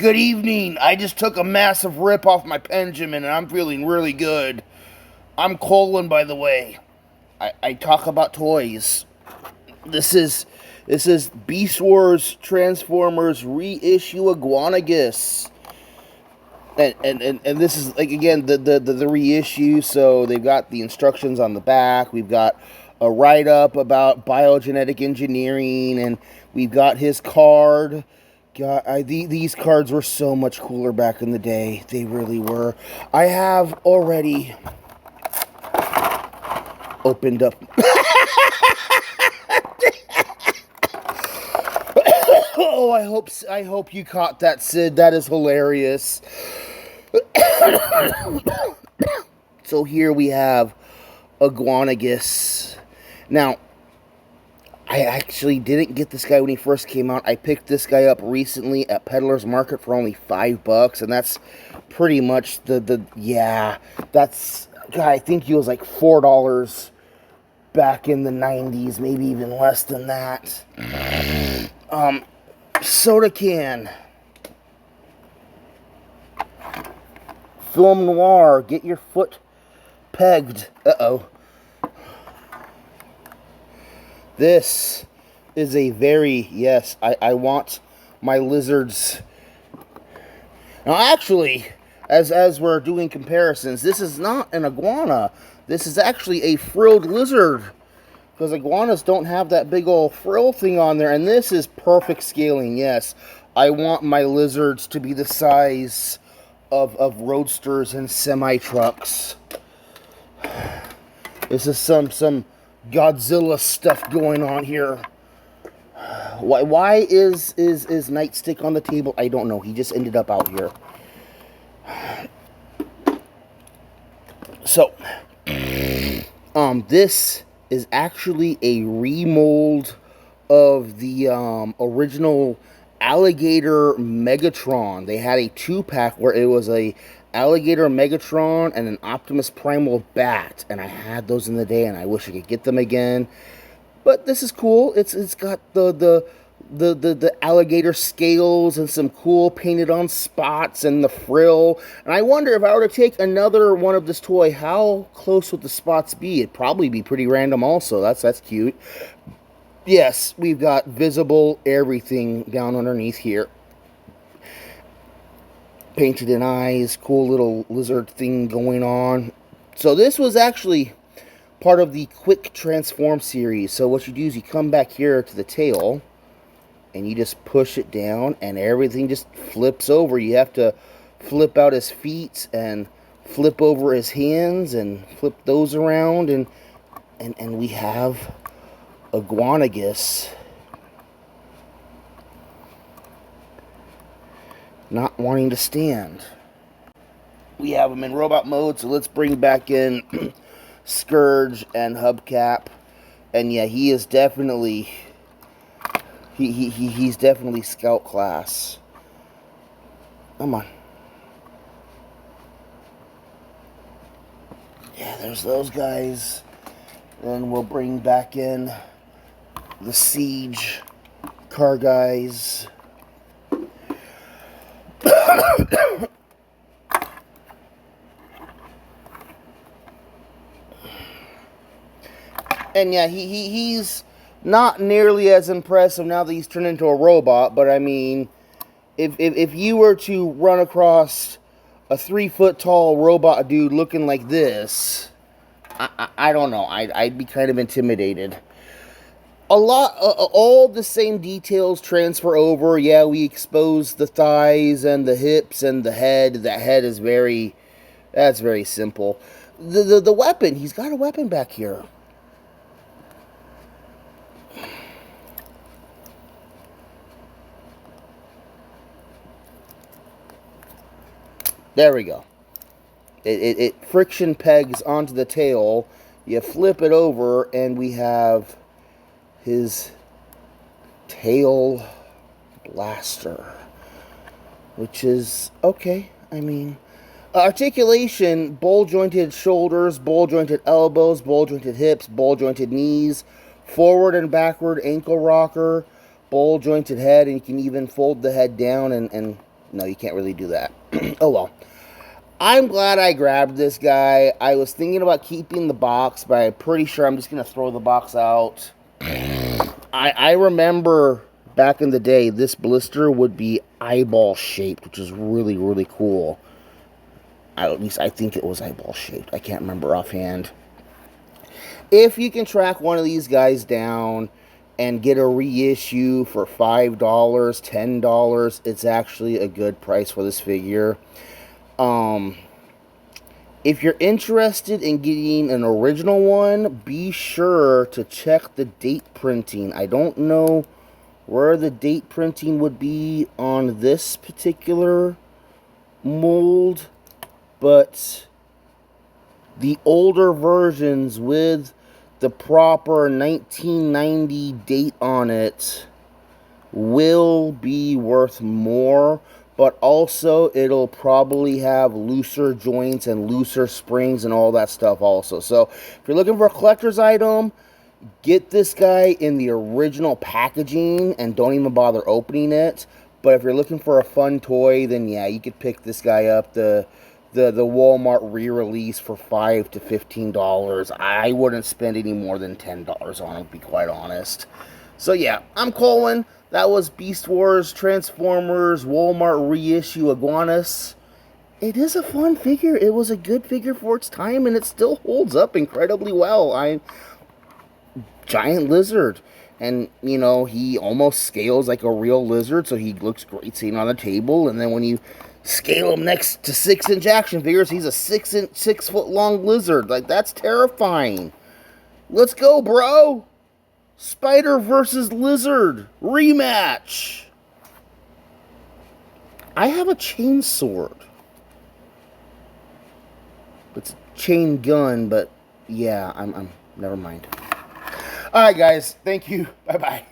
Good evening. I just took a massive rip off my Benjamin and I'm feeling really good. I'm Colin, by the way. I talk about toys. This is Beast Wars Transformers reissue Iguanus. And this is like again the reissue, so they've got the instructions on the back. We've got a write-up about biogenetic engineering, and we've got his card. God, these cards were so much cooler back in the day. They really were. I have already opened up. Oh, I hope you caught that, Sid. That is hilarious. So here we have Iguanus. Now, I actually didn't get this guy when he first came out. I picked this guy up recently at Peddler's Market for only $5, and that's pretty much that's, God, I think he was like $4 back in the 90s, maybe even less than that. Soda can. Film noir, get your foot pegged. Uh-oh. This is a very, yes, I want my lizards. Now actually, as we're doing comparisons, this is not an iguana. This is actually a frilled lizard. Because iguanas don't have that big old frill thing on there. And this is perfect scaling, yes. I want my lizards to be the size of roadsters and semi-trucks. This is some Godzilla stuff going on here. Why is Nightstick on the table? I don't know. He just ended up out here. So, this is actually a remold of the original Alligator Megatron. They had a 2-pack where it was a Alligator Megatron and an Optimus Primal Bat, and I had those in the day, and I wish I could get them again. But this is cool. It's got the alligator scales and some cool painted on spots and the frill. And I wonder if I were to take another one of this toy, how close would the spots be? It'd probably be pretty random also. That's cute. Yes, we've got visible everything down underneath here. Painted in eyes, cool little lizard thing going on. So this was actually part of the Quick Transform series. So what you do is you come back here to the tail, and you just push it down, and everything just flips over. You have to flip out his feet, and flip over his hands, and flip those around, and we have Iguanus not wanting to stand. We have him in robot mode, so let's bring back in Scourge and Hubcap. And yeah, he is definitely he's definitely scout class. Come on. Yeah, there's those guys. Then we'll bring back in the Siege car guys. And yeah, he's not nearly as impressive now that he's turned into a robot, but I mean, if you were to run across a 3-foot-tall robot dude looking like this, I don't know, I'd be kind of intimidated. All the same details transfer over. Yeah, we expose the thighs and the hips and the head. That head is that's very simple. The weapon, he's got a weapon back here. There we go. It friction pegs onto the tail. You flip it over, and we have his tail blaster, which is okay. I mean, articulation: bowl-jointed shoulders, bowl-jointed elbows, bowl-jointed hips, bowl-jointed knees, forward and backward ankle rocker, bowl-jointed head, and you can even fold the head down and No, you can't really do that. Oh well. I'm glad I grabbed this guy. I was thinking about keeping the box, but I'm pretty sure I'm just going to throw the box out. I remember back in the day, this blister would be eyeball shaped, which is really, really cool. At least I think it was eyeball shaped. I can't remember offhand. If you can track one of these guys down and get a reissue for $5, $10, it's actually a good price for this figure. If you're interested in getting an original one, be sure to check the date printing. I don't know where the date printing would be on this particular mold, but the older versions with the proper 1990 date on it will be worth more, but also it'll probably have looser joints and looser springs and all that stuff also. So if you're looking for a collector's item, get this guy in the original packaging and don't even bother opening it. But if you're looking for a fun toy, then yeah, you could pick this guy up, the Walmart re-release, for $5 to $15. I wouldn't spend any more than $10 on it, to be quite honest. So yeah, I'm Colin. That was Beast Wars Transformers Walmart reissue Iguanus. It is a fun figure. It was a good figure for its time, and it still holds up incredibly well. Giant lizard, and you know, he almost scales like a real lizard, so he looks great sitting on the table. And then when you scale him next to 6-inch action figures, he's a 6 foot long lizard. Like, that's terrifying. Let's go, bro. Spider versus Lizard rematch. I have a chain sword. It's a chain gun, but yeah, I'm never mind. All right, guys. Thank you. Bye-bye.